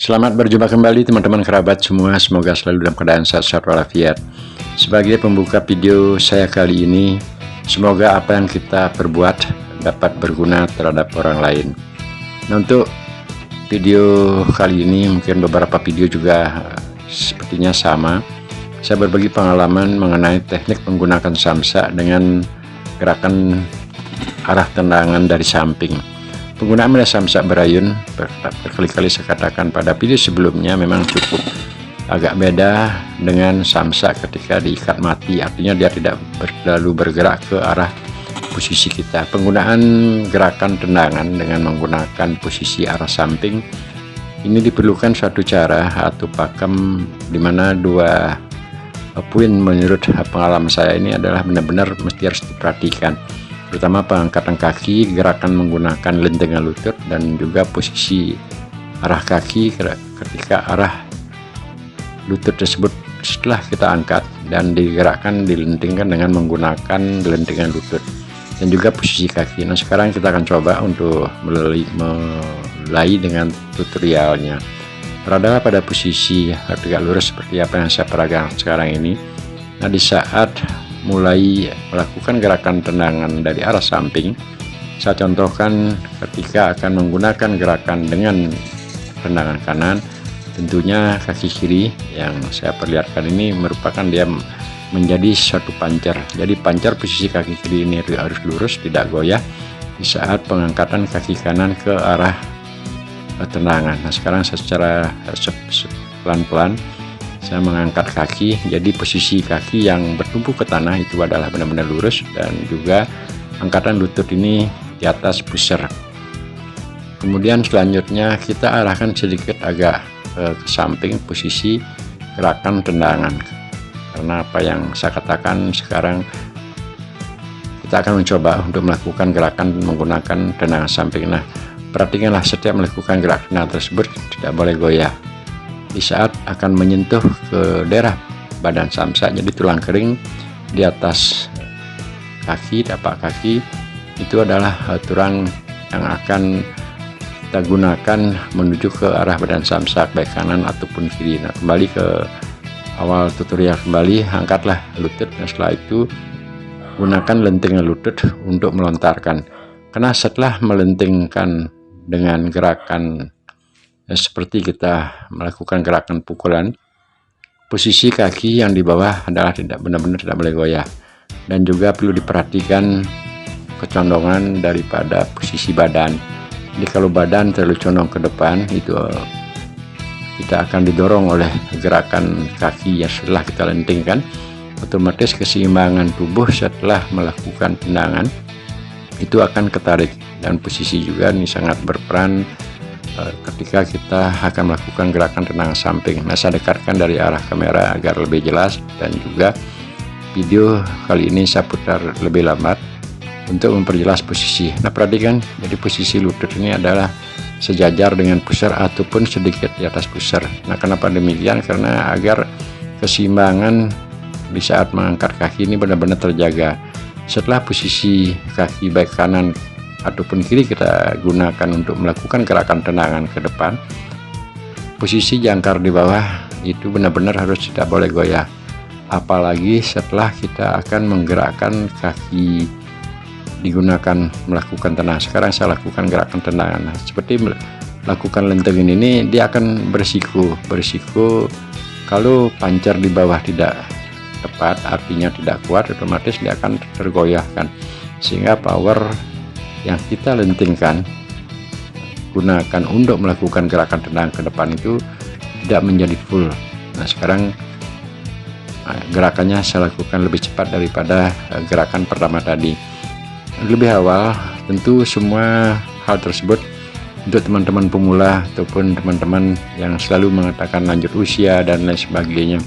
Selamat berjumpa kembali teman-teman kerabat semua, semoga selalu dalam keadaan sehat walafiat. Sebagai pembuka video saya kali ini, semoga apa yang kita perbuat dapat berguna terhadap orang lain. Nah, untuk video kali ini mungkin beberapa video juga sepertinya sama. Saya berbagi pengalaman mengenai teknik menggunakan samsak dengan gerakan arah tendangan dari samping. Penggunaan media samsak berayun berkali-kali saya katakan pada video sebelumnya memang cukup agak beda dengan samsak ketika diikat mati, artinya dia tidak terlalu bergerak ke arah posisi kita. Penggunaan gerakan tendangan dengan menggunakan posisi arah samping ini diperlukan suatu cara atau pakem, dimana dua poin menurut pengalaman saya ini adalah benar-benar mesti harus diperhatikan, terutama pengangkatan kaki, gerakan menggunakan lendengan lutut, dan juga posisi arah kaki ketika arah lutut tersebut setelah kita angkat dan digerakkan, dilentingkan dengan menggunakan lendengan lutut, dan juga posisi kaki. Nah, sekarang kita akan coba untuk mulai dengan tutorialnya. Berada pada posisi tegak lurus seperti apa yang saya peragakan sekarang ini. Nah, di saat mulai melakukan gerakan tendangan dari arah samping, saya contohkan ketika akan menggunakan gerakan dengan tendangan kanan, tentunya kaki kiri yang saya perlihatkan ini merupakan dia menjadi satu pancar. Jadi pancar posisi kaki kiri ini harus lurus, tidak goyah di saat pengangkatan kaki kanan ke arah tendangan. Nah, sekarang saya secara pelan-pelan saya mengangkat kaki, jadi posisi kaki yang bertumpu ke tanah itu adalah benar-benar lurus, dan juga angkatan lutut ini di atas pusar. Kemudian selanjutnya kita arahkan sedikit agak ke samping posisi gerakan tendangan, karena apa yang saya katakan sekarang kita akan mencoba untuk melakukan gerakan menggunakan tendangan samping. Nah, perhatikanlah setiap melakukan gerakan tersebut tidak boleh goyah di saat akan menyentuh ke daerah badan samsak, jadi tulang kering di atas kaki, tapak kaki itu adalah tulang yang akan kita gunakan menuju ke arah badan samsak baik kanan ataupun kiri. Nah, kembali ke awal tutorial kembali, angkatlah lutut, dan setelah itu gunakan lentingan lutut untuk melontarkan, karena setelah melentingkan dengan gerakan seperti kita melakukan gerakan pukulan, posisi kaki yang di bawah adalah benar-benar tidak boleh goyah, dan juga perlu diperhatikan kecondongan daripada posisi badan. Jadi kalau badan terlalu condong ke depan, itu kita akan didorong oleh gerakan kaki yang setelah kita lentingkan, otomatis keseimbangan tubuh setelah melakukan tendangan itu akan ketarik, dan posisi juga ini sangat berperan ketika kita akan melakukan gerakan tendangan samping. Nah, saya dekatkan dari arah kamera agar lebih jelas, dan juga video kali ini saya putar lebih lambat untuk memperjelas posisi. Nah, perhatikan, jadi posisi lutut ini adalah sejajar dengan pusar ataupun sedikit di atas pusar. Nah, kenapa demikian? Karena agar keseimbangan di saat mengangkat kaki ini benar-benar terjaga. Setelah posisi kaki baik kanan ataupun kiri kita gunakan untuk melakukan gerakan tendangan ke depan, posisi jangkar di bawah itu benar-benar harus tidak boleh goyah, apalagi setelah kita akan menggerakkan kaki digunakan melakukan tendangan. Sekarang saya lakukan gerakan tendangan. Nah, seperti melakukan lentingan ini, dia akan berisiko kalau pancar di bawah tidak tepat, artinya tidak kuat, otomatis dia akan tergoyahkan, sehingga power yang kita lentingkan gunakan untuk melakukan gerakan tendangan ke depan itu tidak menjadi full. Nah, sekarang gerakannya saya lakukan lebih cepat daripada gerakan pertama tadi. Lebih awal, tentu semua hal tersebut untuk teman-teman pemula ataupun teman-teman yang selalu mengatakan lanjut usia dan lain sebagainya.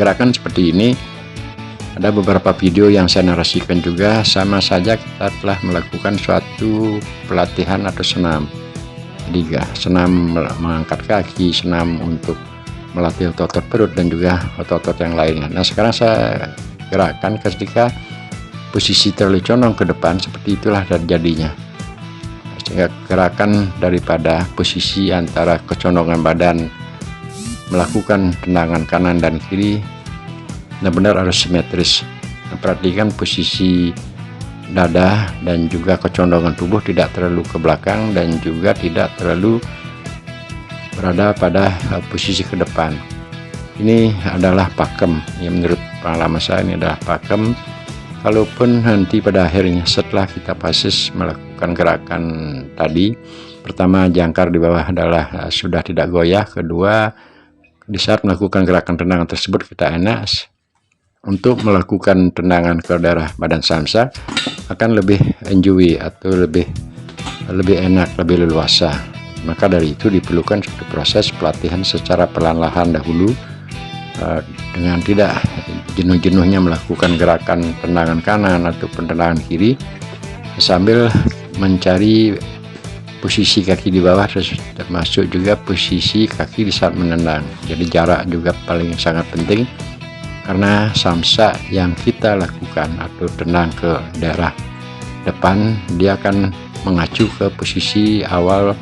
Gerakan seperti ini ada beberapa video yang saya narasikan juga, sama saja kita telah melakukan suatu pelatihan atau senam. Jadi senam mengangkat kaki, senam untuk melatih otot perut, dan juga otot-otot yang lainnya. Nah, sekarang saya gerakan ketika posisi terlalu condong ke depan, seperti itulah terjadinya. gerakan daripada posisi antara kecondongan badan melakukan tendangan kanan dan kiri benar-benar harus simetris. Perhatikan posisi dada dan juga kecondongan tubuh tidak terlalu ke belakang dan juga tidak terlalu berada pada posisi ke depan. Ini adalah pakem, ya menurut pengalaman saya ini adalah pakem. Kalaupun nanti pada akhirnya setelah kita fases melakukan gerakan tadi, pertama jangkar di bawah adalah sudah tidak goyah, kedua di saat melakukan gerakan tendangan tersebut kita enak untuk melakukan tendangan ke daerah badan samsak akan lebih enjoy atau lebih enak, lebih leluasa. Maka dari itu diperlukan suatu proses pelatihan secara perlahan-lahan dahulu, dengan tidak jenuh-jenuhnya melakukan gerakan tendangan kanan ataupun tendangan kiri, sambil mencari posisi kaki di bawah, termasuk juga posisi kaki di saat menendang. Jadi jarak juga paling sangat penting, karena samsak yang kita lakukan atau tendang ke daerah depan dia akan mengacu ke posisi awal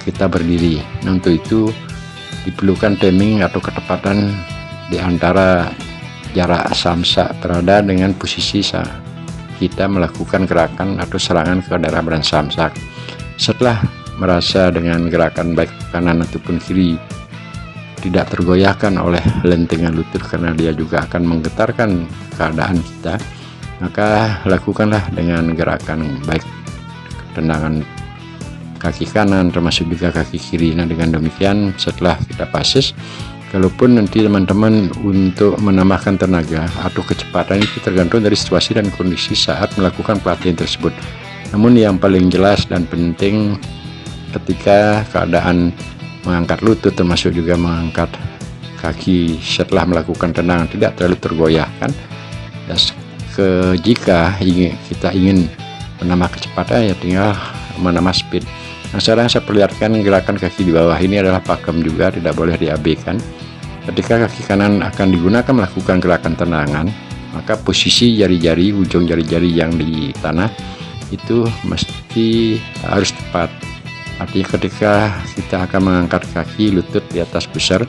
kita berdiri. Nah, untuk itu diperlukan timing atau ketepatan di antara jarak samsak berada dengan posisi kita melakukan gerakan atau serangan ke daerah badan samsak. Setelah merasa dengan gerakan baik kanan ataupun kiri tidak tergoyahkan oleh lentingan lutut karena dia juga akan menggetarkan keadaan kita, maka lakukanlah dengan gerakan baik tendangan kaki kanan termasuk juga kaki kiri. Nah, dengan demikian setelah kita fases, kalaupun nanti teman-teman untuk menambahkan tenaga atau kecepatan itu tergantung dari situasi dan kondisi saat melakukan pelatihan tersebut. Namun yang paling jelas dan penting ketika keadaan mengangkat lutut termasuk juga mengangkat kaki setelah melakukan tendangan tidak terlalu tergoyahkan. Dan jika kita ingin menambah kecepatan ya tinggal menambah speed. Nah, sekarang saya perlihatkan gerakan kaki di bawah. Ini adalah pakem juga, tidak boleh diabaikan. Ketika kaki kanan akan digunakan melakukan gerakan tendangan, maka posisi jari-jari, ujung jari-jari yang di tanah itu mesti harus tepat. Artinya ketika kita akan mengangkat kaki, lutut di atas pusar,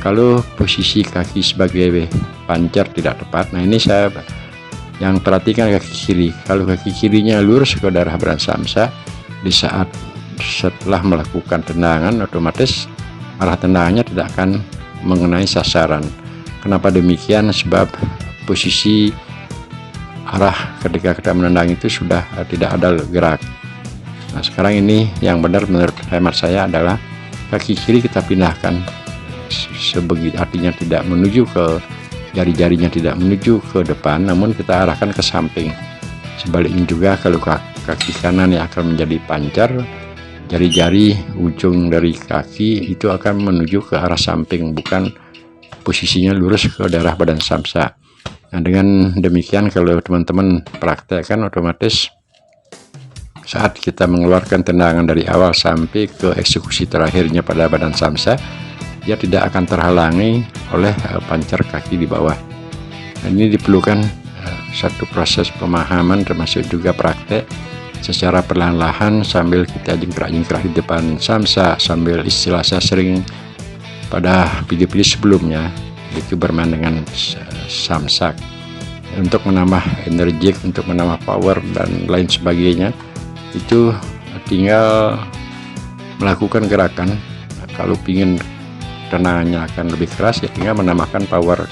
kalau posisi kaki sebagai pancar tidak tepat, nah ini saya yang perhatikan kaki kiri. Kalau kaki kirinya lurus ke daerah badan samsak, di saat setelah melakukan tendangan otomatis arah tendangannya tidak akan mengenai sasaran. Kenapa demikian? Sebab posisi arah ketika kita menendang itu sudah tidak ada gerak. Nah, sekarang ini yang benar menurut hemat saya adalah kaki kiri kita pindahkan sebegitu, artinya tidak menuju ke jari-jarinya, tidak menuju ke depan, namun kita arahkan ke samping. Sebaliknya juga kalau kaki kanan yang akan menjadi pancar, jari-jari ujung dari kaki itu akan menuju ke arah samping, bukan posisinya lurus ke daerah badan samsak. Nah, dengan demikian kalau teman-teman praktekkan, otomatis saat kita mengeluarkan tendangan dari awal sampai ke eksekusi terakhirnya pada badan samsak, dia tidak akan terhalangi oleh pancar kaki di bawah. Nah, ini diperlukan satu proses pemahaman termasuk juga praktek secara perlahan-lahan sambil kita jingkrak-jingkrak di depan samsak, sambil istilah saya sering pada video-video sebelumnya itu bermain dengan samsak untuk menambah energi, untuk menambah power dan lain sebagainya. Itu tinggal melakukan gerakan. Kalau ingin tendangannya akan lebih keras ya tinggal menambahkan power.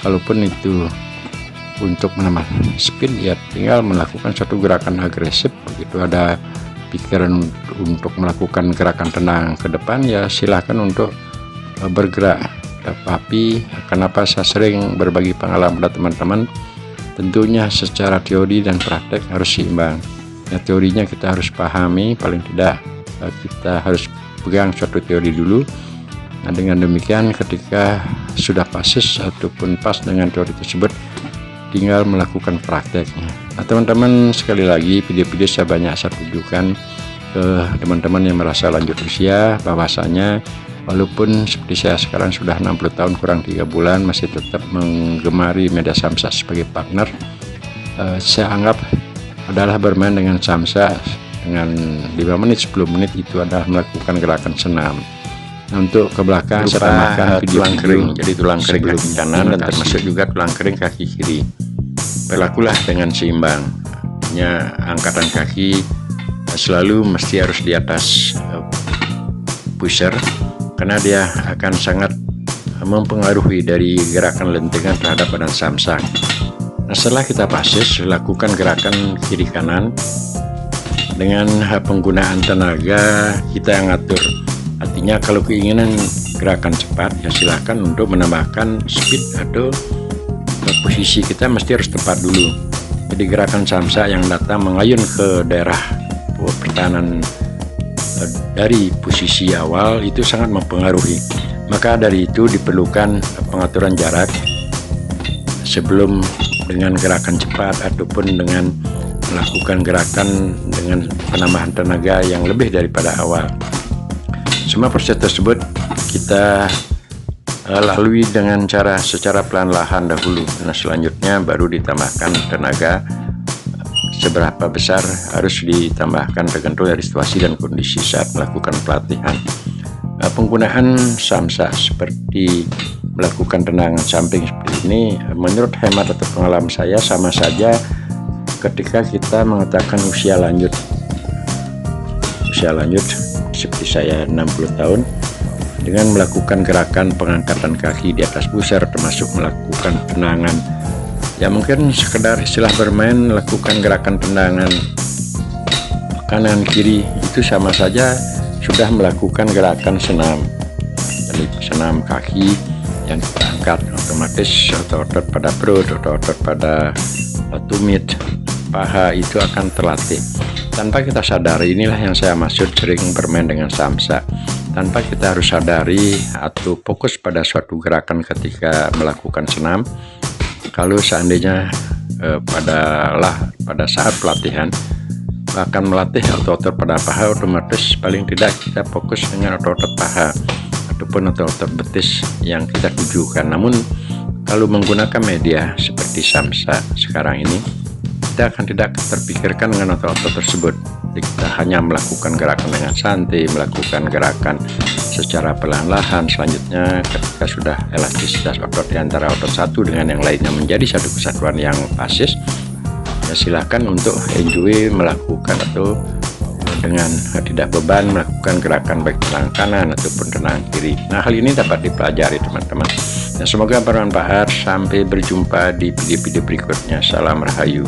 Kalaupun itu untuk menambah speed ya tinggal melakukan suatu gerakan agresif. Begitu ada pikiran untuk melakukan gerakan tendangan ke depan ya silahkan untuk bergerak. Tapi kenapa saya sering berbagi pengalaman pada teman-teman, tentunya secara teori dan praktek harus seimbang. Ya, teorinya kita harus pahami, paling tidak kita harus pegang suatu teori dulu. Nah, dengan demikian ketika sudah fases ataupun pas dengan teori tersebut, tinggal melakukan prakteknya. Nah, teman-teman, sekali lagi video-video saya banyak saya tunjukkan ke teman-teman yang merasa lanjut usia, bahwasanya walaupun seperti saya sekarang sudah 60 tahun kurang 3 bulan masih tetap menggemari media samsak sebagai partner, saya anggap adalah bermain dengan samsak dengan 5 menit 10 menit itu adalah melakukan gerakan senam. Untuk ke belakang saya tambahkan tulang kering, jadi tulang kering kaki kanan dan termasuk juga tulang kering kaki kiri. Berlakulah dengan seimbang. Angkatan kaki selalu mesti harus di atas pusher, karena dia akan sangat mempengaruhi dari gerakan lentingan terhadap badan samsak. Nah, setelah kita passes, lakukan gerakan kiri kanan dengan penggunaan tenaga kita yang atur. Artinya kalau keinginan gerakan cepat, ya silahkan untuk menambahkan speed atau posisi kita mesti harus tepat dulu. Jadi gerakan samsak yang datang mengayun ke daerah pertahanan dari posisi awal itu sangat mempengaruhi. Maka dari itu diperlukan pengaturan jarak sebelum dengan gerakan cepat ataupun dengan melakukan gerakan dengan penambahan tenaga yang lebih daripada awal. Semua proses tersebut kita lalui dengan secara pelan-lahan dahulu. Nah, selanjutnya baru ditambahkan tenaga. Seberapa besar harus ditambahkan tergantung dari situasi dan kondisi saat melakukan pelatihan. Penggunaan samsak seperti melakukan tendangan samping seperti ini, menurut hemat atau pengalaman saya sama saja ketika kita mengatakan usia lanjut seperti saya 60 tahun dengan melakukan gerakan pengangkatan kaki di atas pusar, termasuk melakukan tendangan. Ya mungkin sekedar istilah bermain, lakukan gerakan tendangan kanan kiri itu sama saja sudah melakukan gerakan senam. Jadi senam kaki yang kita angkat, otomatis otot-otot pada perut, otot-otot pada tumit, paha itu akan terlatih. Tanpa kita sadari, inilah yang saya maksud sering bermain dengan samsak. Tanpa kita harus sadari atau fokus pada suatu gerakan ketika melakukan senam. Kalau seandainya pada saat pelatihan akan melatih otot-otot pada paha, otomatis paling tidak kita fokus dengan otot-otot paha ataupun otot-otot betis yang kita tujukan. Namun kalau menggunakan media seperti samsak sekarang ini, kita akan tidak terpikirkan dengan otot-otot tersebut. Jadi kita hanya melakukan gerakan dengan santai, melakukan gerakan secara pelan-lahan. Selanjutnya ketika sudah elastisitas otot di antara otot satu dengan yang lainnya menjadi satu kesatuan yang pasis, ya silahkan untuk enjoy melakukan atau dengan tidak beban melakukan gerakan baik tendangan kanan ataupun tendangan kiri. Nah, hal ini dapat dipelajari teman-teman. Dan semoga bermanfaat. Sampai berjumpa di video-video berikutnya. Salam Rahayu.